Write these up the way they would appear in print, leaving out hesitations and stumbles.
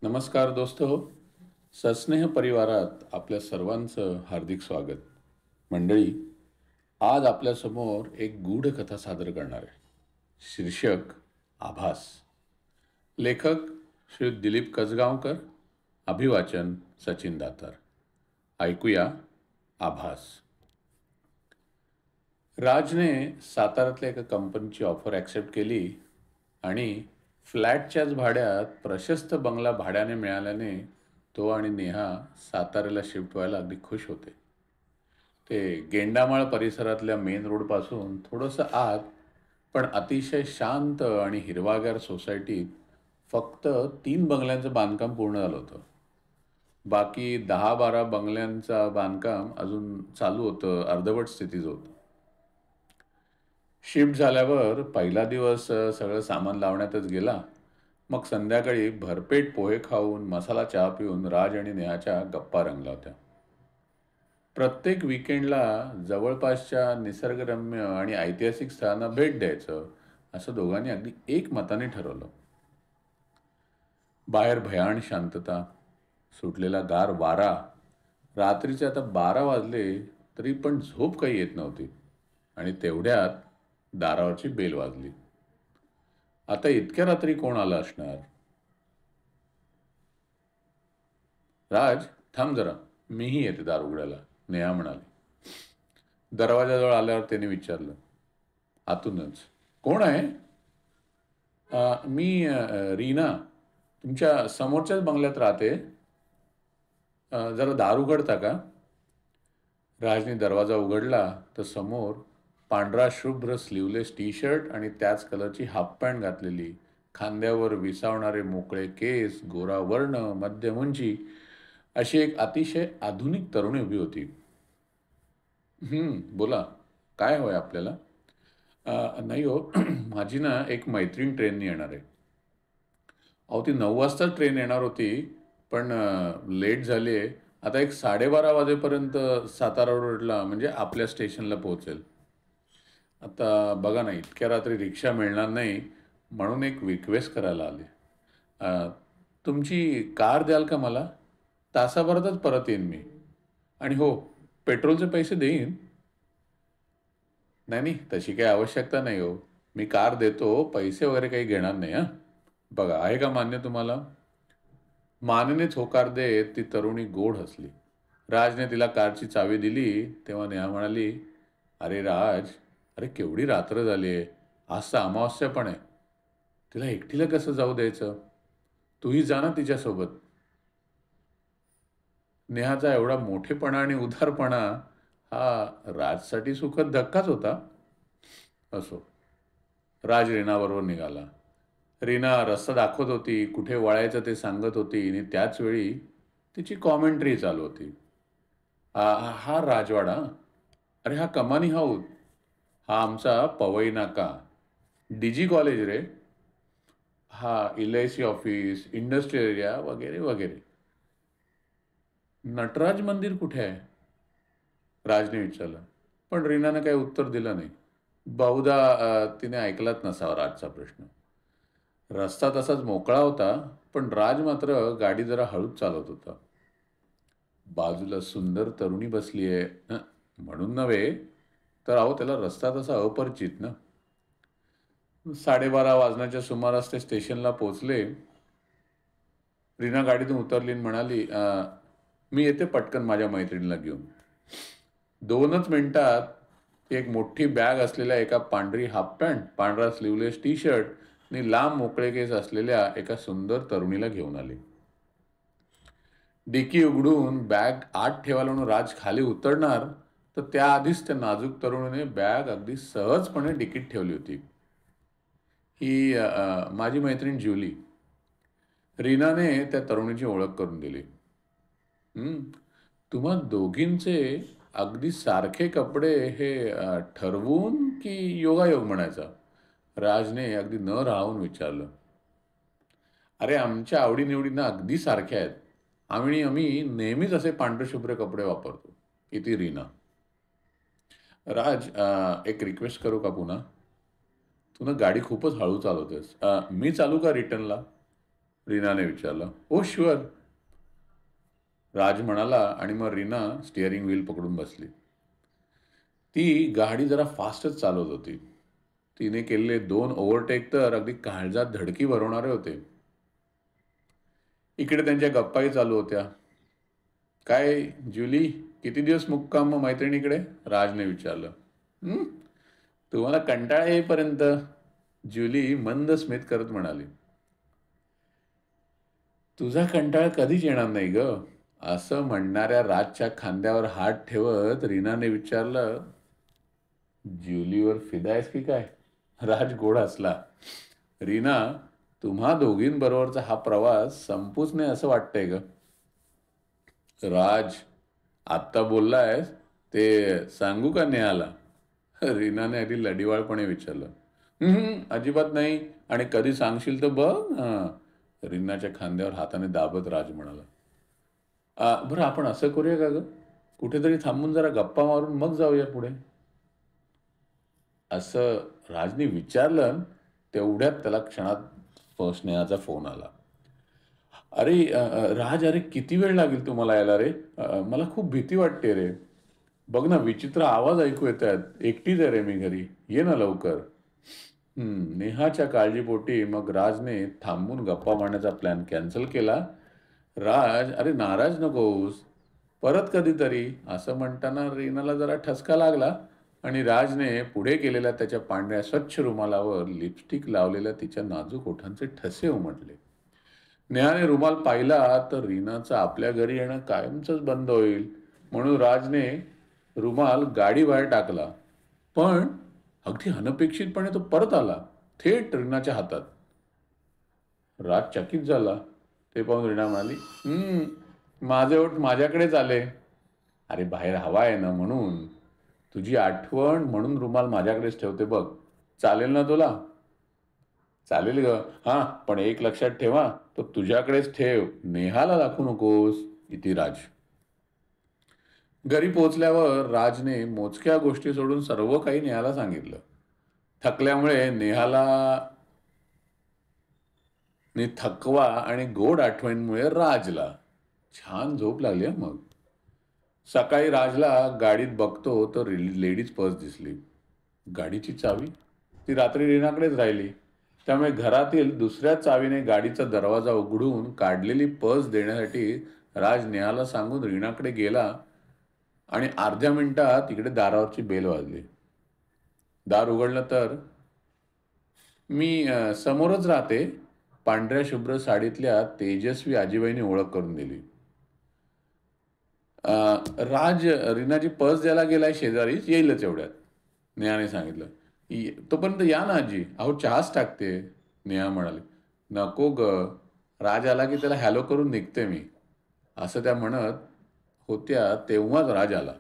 नमस्कार दोस्तो. सस्नेह परिवारात आपल्या सर्वांचं हार्दिक स्वागत. मंडळी, आज आपल्यासमोर एक गूढ कथा सादर करणार आहे. शीर्षक आभास. लेखक श्री दिलीप कसगावकर. अभिवाचन सचिन दातार. ऐकूया आभास. राजने साताऱ्यातल्या एका कंपनीची ऑफर ॲक्सेप्ट केली आणि फ्लॅटच्याच भाड्यात प्रशस्त बंगला भाड्याने मिळाल्याने तो आणि नेहा साताऱ्याला शिफ्ट व्हायला अगदी खुश होते. ते गेंडामाळ परिसरातल्या मेन रोडपासून थोडंसं आत, पण अतिशय शांत आणि हिरवागार सोसायटीत फक्त 3 बंगल्यांचं बांधकाम पूर्ण झालं होतं. बाकी 10-12 बंगल्यांचं बांधकाम अजून चालू होतं, अर्धवट स्थितीत होतं. शिफ्ट झाल्यावर पहिला दिवस सगळं सामान लावण्यातच गेला. मग संध्याकाळी भरपेट पोहे खाऊन, मसाला चहा पिऊन राज आणि नेहाच्या गप्पा रंगल्या होत्या. प्रत्येक विकेंडला जवळपासच्या निसर्गरम्य आणि ऐतिहासिक स्थळांना भेट द्यायचं, असं दोघांनी अगदी एकमताने ठरवलं. बाहेर भयाण शांतता, सुटलेला गार वारा. रात्रीचे आता 12 वाजले तरी पण झोप काही येत नव्हती. आणि तेवढ्यात दारावरची बेल वाजली. आता इतक्या रात्री कोण आलं असणार? राज, थांब जरा, मीही येते दार उघडायला, नेहा म्हणाली. दरवाजाजवळ आल्यावर त्याने विचारलं आतूनच, कोण आहे? मी रीना, तुमच्या समोरच्याच बंगल्यात राहते. जरा दार उघडता का? राजने दरवाजा उघडला तर समोर पांढरा शुभ्र स्लीवलेस टी शर्ट आणि त्याच कलरची हाफ पॅन्ट घातलेली, खांद्यावर विसावणारे मोकळे केस, गोरा वर्ण, मध्यम उंची अशी एक अतिशय आधुनिक तरुणी उभी होती. बोला, काय हवंय आपल्याला? नाही हो, माझी ना एक मैत्रीण ट्रेननी येणार आहे. अहो, ती 9 वाजता ट्रेन येणार होती, पण लेट झाली आहे. आता एक 12:30 वाजेपर्यंत सातारा रोडला म्हणजे आपल्या स्टेशनला पोहोचेल. आता बघा ना, इतक्या रात्री रिक्षा मिळणार नाही, म्हणून एक रिक्वेस्ट करायला आले. अ, तुमची कार द्याल का मला? तासाभरातच परत येईन मी. आणि हो, पेट्रोलचे पैसे देईन. नाही नाही, तशी काही आवश्यकता नाही हो. मी कार देतो, पैसे वगैरे काही घेणार नाही हां. बघा, आहे का मान्य तुम्हाला? मानेनेच होकार देत ती तरुणी गोड हसली. राजने तिला कारची चावी दिली तेव्हा नेहा म्हणाली, अरे राज, अरे केवढी रात्र झाली आहे. आज तर अमावस्या पण आहे. तिला एकटीला कसं जाऊ द्यायचं? तूही जा ना तिच्यासोबत. नेहाचा एवढा मोठेपणा आणि उदारपणा हा राजसाठी सुखद धक्काच होता. असो. राज रीनाबरोबर निघाला. रीना रस्ता दाखवत होती, कुठे वळायचं ते सांगत होती आणि त्याच वेळी तिची कॉमेंट्री चालू होती. हा राजवाडा. अरे हा कमानी हाऊस. हा आमचा पवई नाका. डीजी कॉलेज रे. हा LIC ऑफिस, इंडस्ट्रियल एरिया वगैरे वगैरे. नटराज मंदिर कुठे आहे? राजने विचारलं. पण रीनानं काही उत्तर दिलं नाही. बहुधा तिने ऐकलाच नसावा राजचा प्रश्न. रस्ता तसाच मोकळा होता, पण राज मात्र गाडी जरा हळूच चालवत होता. बाजूला सुंदर तरुणी बसली आहे म्हणून नव्हे, तर अहो त्याला रस्ता तसा अपरिचित ना. 12:30 वाजण्याच्या सुमारास ते स्टेशनला पोहोचले. रीना गाडीतून उतरली आणि म्हणाली, मी येते पटकन माझ्या मैत्रिणीला घेऊन. 2च मिनिटात ती एक मोठी बॅग असलेल्या एका पांढरी हाफ पॅन्ट, पांढरा स्लीवलेस टी शर्ट आणि लांब मोकळे केस असलेल्या एका सुंदर तरुणीला घेऊन आली. डिकी उघडून बॅग आत ठेवायला म्हणून राज खाली उतरणार, तर त्याआधीच त्या नाजूक तरुणीने बॅग अगदी सहजपणे डिकीत ठेवली होती. ही माझी मैत्रीण ज्युली. रीनाने त्या तरुणीची ओळख करून दिली. तुम्हा दोघींचे अगदी सारखे कपडे हे ठरवून की योगायोग म्हणायचा? राजने अगदी न राहून विचारलं. अरे आमच्या आवडीनिवडींना अगदी सारख्या आहेत. आम्ही नेहमीच असे पांढरे कपडे वापरतो. इथे रीना. राज, एक रिक्वेस्ट करू का पुन्हा? तू ना गाडी खूपच हळू चालवतेस. मी चालू का रिटर्नला? रीनाने विचारलं. ओ शुअर, राज म्हणाला आणि मग रीना स्टिअरिंग व्हील पकडून बसली. ती गाडी जरा फास्टच चालवत होती. तिने केलेले 2 ओव्हरटेक तर अगदी काळजात धडकी भरवणारे होते. इकडे त्यांच्या गप्पाही चालू होत्या. काय जुली, किती दिवस मुक्काम मग मैत्रिणीकडे? राजने विचारलं. "हं? तुम्हाला कंटाळा येईपर्यंत," जुली मंद स्मित करत म्हणाली. तुझा कंटाळा कधीच येणार नाही ग, असं म्हणणाऱ्या राजच्या खांद्यावर हात ठेवत रीनाने विचारलं. ज्युलीवर फिदा आहेस की काय? राज गोड हसला. रीना, तुम्हा दोघींबरोबरचा हा प्रवास संपूच नाही असं वाटतंय ग. राज, आत्ता बोललायस ते सांगू का नेहाला? रीनाने अगदी लढीवाळपणे विचारलं. अजिबात नाही, आणि कधी सांगशील तर बघ. रीनाच्या खांद्यावर हाताने दाबत राज म्हणाला. बरं, आपण असं करूया का ग? कुठेतरी थांबून जरा गप्पा मारून मग जाऊया पुढे. असं राजनी विचारलं. तेवढ्यात त्याला क्षणात स्नेहाचा फोन आला. अरे राज, अरे किती वेळ लागेल तुम्हाला यायला रे? मला खूप भीती वाटते रे. बघ ना, विचित्र आवाज ऐकू येत आहेत. एकटीच आहे रे मी घरी. ये ना लवकर. नेहाच्या काळजीपोटी मग राजने थांबून गप्पा मारण्याचा प्लॅन कॅन्सल केला. राज, अरे नाराज नकोस, परत कधीतरी, असं म्हणताना रीनाला जरा ठसका लागला आणि राजने पुढे केलेल्या त्याच्या पांढऱ्या स्वच्छ रुमालावर लिपस्टिक लावलेल्या तिच्या नाजूक ओठांचे ठसे उमटले. नेहाने रुमाल पाहिला तर रीनाचं आपल्या घरी येणं कायमचंच बंद होईल म्हणून राजने रुमाल गाडीबाहेर टाकला. पण अगदी अनपेक्षितपणे तो परत आला, थेट रीनाच्या हातात. राज चकित झाला. ते पाहून रीना म्हणाली, माझे ओठ माझ्याकडेच आले. अरे बाहेर हवा आहे ना म्हणून. तुझी आठवण म्हणून रुमाल माझ्याकडेच ठेवते बघ. चालेल ना तुला? चालेल ग. हां, पण एक लक्षात ठेवा, तो तुझ्याकडेच ठेव, नेहाला दाखवू नकोस. इति राज. घरी पोहोचल्यावर राजने मोजक्या गोष्टी सोडून सर्व काही नेहाला सांगितलं. थकल्यामुळे नेहाला थकवा आणि गोड आठवणींमुळे राजला छान झोप लागली. मग सकाळी राजला गाडीत बघतो तर लेडीज पर्स दिसली. गाडीची चावी ती रात्री रीनाकडेच राहिली. त्यामुळे घरातील दुसऱ्या चावीने गाडीचा दरवाजा उघडून काढलेली पर्स देण्यासाठी राज नेहाला सांगून रीनाकडे गेला आणि अर्ध्या मिनिटात तिकडे दारावरची बेल वाजली. दार उघडलं तर मी समोरच राहते, पांढऱ्या शुभ्र साडीतल्या तेजस्वी आजीबाईंनी ओळख करून दिली. राज रीनाची पर्स द्यायला गेलाय शेजारीच, येईलच एवढ्यात, नेहाने सांगितलं. तोपर्यंत या ना आजी, अहो चहाच टाकते, नेहा म्हणाली. नको ग, राज आला की त्याला हॅलो करून निघते मी, असं त्या म्हणत होत्या तेव्हाच राज आला.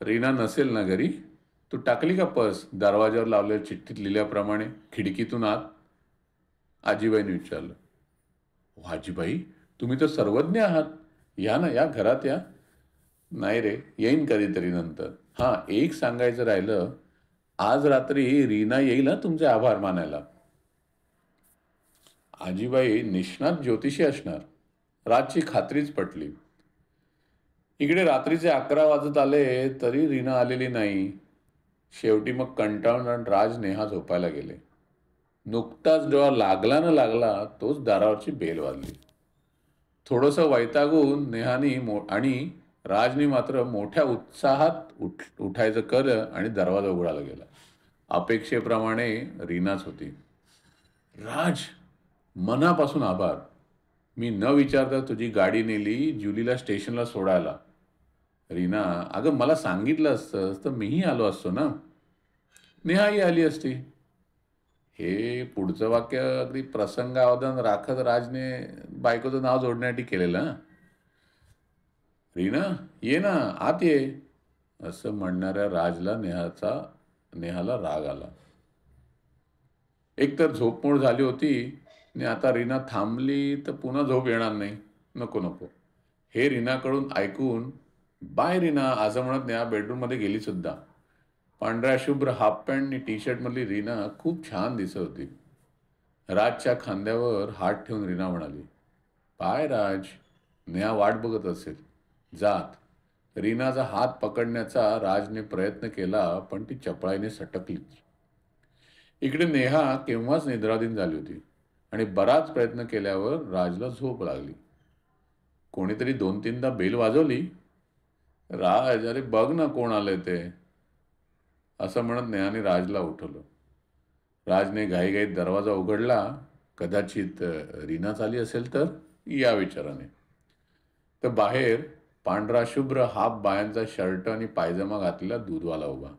रीना नसेल ना घरी? तू टाकली का पर्स दरवाजावर लावलेल्या चिठ्ठीत लिहिल्याप्रमाणे खिडकीतून आत? आजीबाईने विचारलं. आजीबाई, तुम्ही तर सर्वज्ञ आहात. या ना, या घरात या. नाही रे, येईन कधीतरी नंतर. हां, एक सांगायचं राहिलं, आज रात्री रीना येईल तुमचे आभार मानायला. आजीबाई निष्णात ज्योतिषी असणार. राजची खात्रीच पटली. इकडे रात्रीचे 11 वाजत आले तरी रीना आलेली नाही. शेवटी मग कंटाळून राज नेहा झोपायला गेले. नुकताच डोळा लागला न लागला तोच दारावरची बेल वाजली. थोडंसं वैतागून नेहानी आणि राजनी मात्र मोठ्या उत्साहात उठायचं केलं आणि दरवाजा उघडायला गेला. अपेक्षेप्रमाणे रीनाच होती. राज, मनापासून आभार. मी न विचारता तुझी गाडी नेली जुलीला स्टेशनला सोडायला. रीना, अगं मला सांगितलं असतंस तर मीही आलो असतो ना. नेहाही आली असती. हे पुढचं वाक्य अगदी प्रसंगावधान राखत राजने बायकोचं नाव जोडण्यासाठी केलेलं. रीना, ये ना, आत ये, असं म्हणणाऱ्या राजला नेहाला राग आला. एकतर झोपमोड झाली होती आणि आता रीना थांबली तर पुन्हा झोप येणार नाही. नको नको, हे रीनाकडून ऐकून बाय रीना असं म्हणत नेहा बेडरूममध्ये गेली सुद्धा. पांढऱ्या शुभ्र हाफ पॅन्ट आणि टी शर्टमधली रीना खूप छान दिसत होती. राजच्या खांद्यावर हात ठेवून रीना म्हणाली, "पाय राज, नेहा वाट बघत असेल. जात." रीनाचा हात पकडण्याचा राजने प्रयत्न केला, पण ती चपळाईने सटकली. इकडे नेहा केव्हाच निद्राधीन झाली होती आणि बराच प्रयत्न केल्यावर राजला झोप लागली. कोणीतरी 2-3दा बेल वाजवली. "राज, अरे बघ ना कोण आलंय ते," असं म्हणत नेहाने राजला उठवलं. राजने घाईघाईत दरवाजा उघडला. कदाचित रीनाच आली असेल तर, या विचाराने. तर बाहेर पांढरा शुभ्र हाफ बायांचा शर्ट आणि पायजमा घातलेला दूधवाला उभा.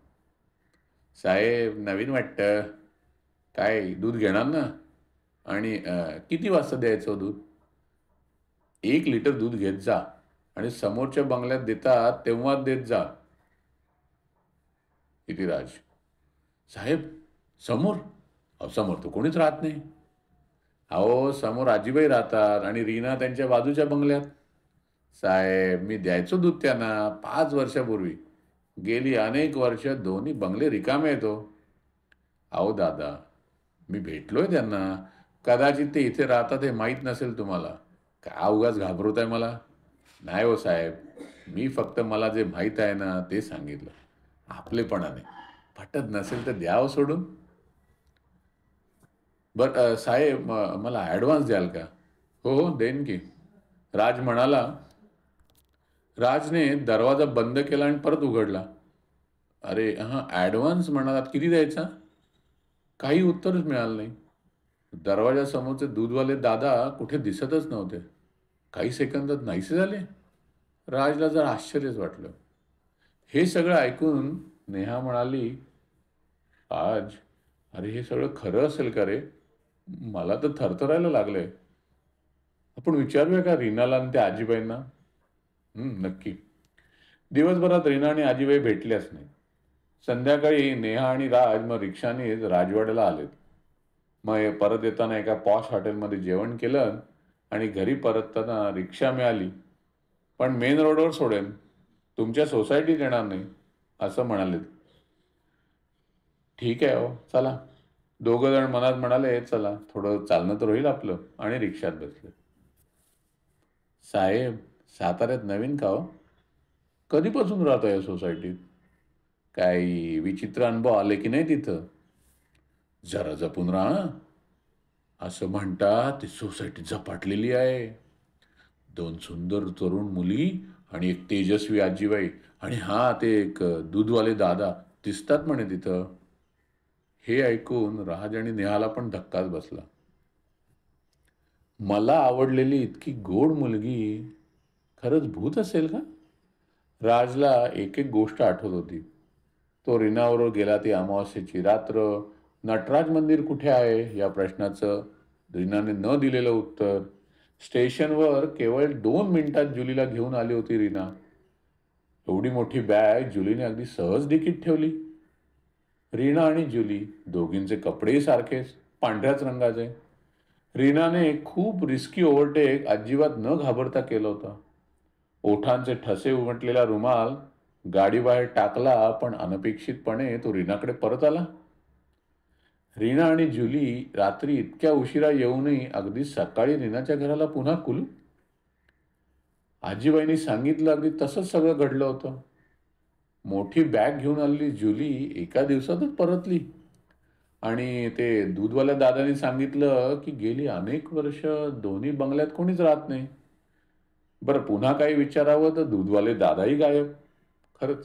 "साहेब, नवीन वाटतं. काय दूध घेणार ना? आणि किती वाजता द्यायचं हो दूध?" "1 लिटर दूध घेत जा आणि समोरच्या बंगल्यात देतात तेव्हाच देत जा." इथे राज. "साहेब, समोर?" "अहो, समोर तर कोणीच राहत नाही." "अहो, समोर आजीबाई राहतात आणि रीना त्यांच्या बाजूच्या बंगल्यात." "साहेब, मी द्यायचो दूध त्यांना 5 वर्षापूर्वी. गेली अनेक वर्ष दोन्ही बंगले रिकामे आहेत हो." "अहो दादा, मी भेटलोय त्यांना. कदाचित ते इथे राहतात हे माहीत नसेल तुम्हाला. का उगाच घाबरवताय मला?" "नाही हो साहेब, मी फक्त मला जे माहीत आहे ना ते सांगितलं. आपलेपणाने. पटत नसेल तर द्या हो सोडून." "बरं साहेब, मला ॲडव्हान्स द्याल का?" "हो, हो, देईन की." राज म्हणाला. राजने दरवाजा बंद केला आणि परत उघडला. "अरे हां, ॲडव्हान्स म्हणालात, किती द्यायचा?" काही उत्तरच मिळालं नाही. दरवाजासमोरचे दूधवाले दादा कुठे दिसतच नव्हते. काही सेकंदात नाहीसे झाले. राजला जरा आश्चर्यच वाटलं. हे सगळं ऐकून नेहा म्हणाली, "राज, अरे हे सगळं खरं असेल का रे? मला तर थरथरायला लागलंय. आपण विचारूया का रीनाला आणि त्या आजीबाईंना?" नक्की." दिवसभरात रीना आणि आजीबाई भेटल्याच नाही. संध्याकाळी नेहा आणि राज मग रिक्षानेच राजवाड्याला आलेत. मग परत येताना एका पॉश हॉटेलमध्ये जेवण केलं आणि घरी परतताना रिक्षा मिळाली. "पण मेन रोडवर सोडेन. तुमच्या सोसायटीत येणार नाही," असं म्हणाले. "ठीक आहे हो, चला." दोघं जण मनात म्हणाले, "चला, थोडं चालणं तर होईल आपलं," आणि रिक्षात बसले. "साहेब, साताऱ्यात नवीन का हो? कधीपासून राहता या सोसायटीत? काही विचित्र अनुभव आले की नाही तिथं?" "जरा जपून राहा. असं म्हणतात ती सोसायटी झपाटलेली आहे. 2 सुंदर तरुण मुली आणि एक तेजस्वी आजीबाई आणि हां, ते एक दूधवाले दादा दिसतात म्हणे तिथं." हे ऐकून राज आणि नेहाला पण धक्काच बसला. मला आवडलेली इतकी गोड मुलगी खरंच भूत असेल का? राजला एक एक गोष्ट आठवत होती. तो रीनाबरोबर गेला ती अमावास्येची रात्र, नटराज मंदिर कुठे आहे या प्रश्नाचं रीनाने न दिलेलं उत्तर, स्टेशनवर केवळ 2 मिनिटात जुलीला घेऊन आली होती रीना. एवढी मोठी बॅग जुलीने अगदी सहज डिकीत ठेवली. रीना आणि जुली दोघींचे कपडेही सारखेच, पांढऱ्याच रंगाचे. रीनाने खूप रिस्की ओव्हरटेक अजिबात न घाबरता केलं होतं. ओठांचे ठसे उमटलेला रुमाल गाडीबाहेर टाकला, पण अनपेक्षितपणे तो रीनाकडे परत आला. रीना आणि जुली रात्री इतक्या उशिरा येऊनही अगदी सकाळी रीनाच्या घराला पुन्हा कुलूप. आजीबाईंनी सांगितलं अगदी तसंच सगळं घडलं होतं. मोठी बॅग घेऊन आलेली जुली एका दिवसातच परतली आणि ते दूधवाल्या दादांनी सांगितलं की गेली अनेक वर्ष दोन्ही बंगल्यात कोणीच राहत नाही. बरं, पुन्हा काही विचारावं तर दूधवाले दादाही गायब. खरंच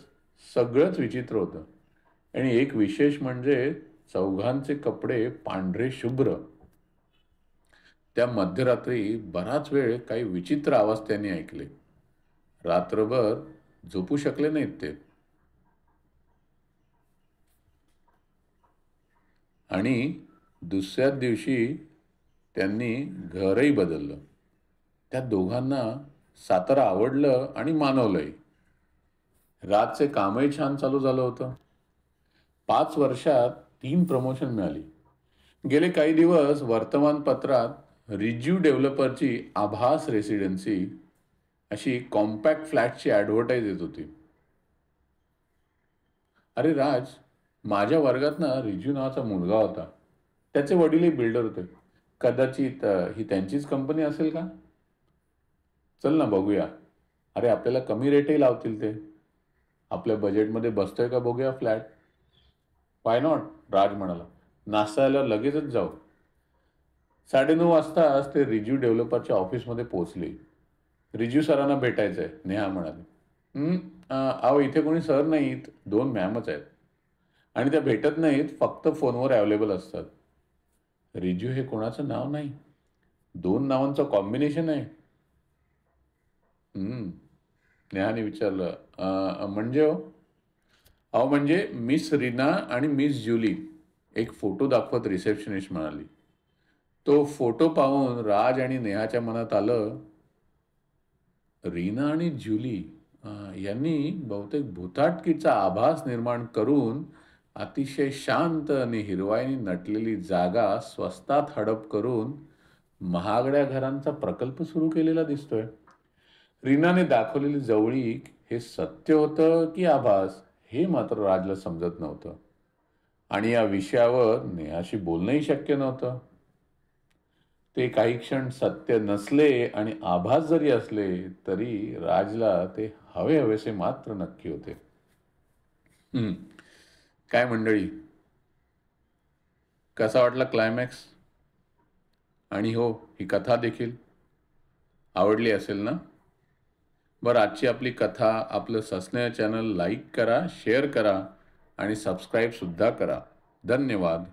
सगळंच विचित्र होतं. आणि एक विशेष म्हणजे चौघांचे कपडे पांढरे शुभ्र. त्या मध्यरात्री बराच वेळ काही विचित्र आवाज त्यांनी ऐकले. रात्रभर झोपू शकले नाहीत ते. आणि दुसऱ्याच दिवशी त्यांनी घरही बदललं. त्या दोघांना सातारा आवडलं आणि मानवलंही. राजचे कामही छान चालू झालं होतं. 5 वर्षात 3 प्रमोशन मिळाली. गेले काही दिवस वर्तमानपत्रात रिज्यू डेव्हलपरची आभास रेसिडेन्सी अशी कॉम्पॅक्ट फ्लॅटची ॲडव्हर्टाईज येत होती. "अरे राज, माझ्या वर्गात ना रिज्यू नावाचा मुलगा होता. त्याचे वडीलही बिल्डर होते. कदाचित ही त्यांचीच कंपनी असेल का? चल ना बघूया. अरे आपल्याला कमी रेटही लावतील ते. आपल्या बजेटमध्ये बसतोय का बघूया फ्लॅट. Why not? राज म्हणाला. नाश्ता आल्यावर लगेचच जाऊ. 9:30 वाजताच ते रिज्यू डेव्हलपरच्या ऑफिसमध्ये पोहोचले. रिज्यू सरांना भेटायचंय, नेहा म्हणाली. अहो इथे कोणी सर नाहीत, 2 मॅमच आहेत. आणि त्या भेटत नाहीत, फक्त फोनवर अवेलेबल असतात. रिज्यू हे कोणाचं नाव नाही, 2 नावांचं कॉम्बिनेशन आहे. नेहाने विचारलं. म्हणजे हो? अहो म्हणजे मिस रीना आणि मिस जुली. एक फोटो दाखवत रिसेप्शनिस्ट म्हणाली. तो फोटो पाहून राज आणि नेहाच्या मनात आलं, रीना आणि जुली यांनी बहुतेक भुताटकीचा आभास निर्माण करून अतिशय शांत आणि हिरवाईने नटलेली जागा स्वस्तात हडप करून महागड्या घरांचा प्रकल्प सुरू केलेला दिसतोय. रीनाने दाखवलेली जवळीक हे सत्य होतं की आभास, हे मात्र राजला समजत नव्हतं. आणि या विषयावर नेहाशी बोलणंही शक्य नव्हतं. ते काही क्षण सत्य नसले आणि आभास जरी असले तरी राजला ते हवे हवेसे मात्र नक्की होते. काय मंडळी, कसा वाटला क्लायमॅक्स? आणि हो, ही कथा देखील आवडली असेल ना? बरं, आजची आपली कथा आपलं सस्नेह चॅनल लाईक करा, शेअर करा आणि सबस्क्राईबसुद्धा करा. धन्यवाद.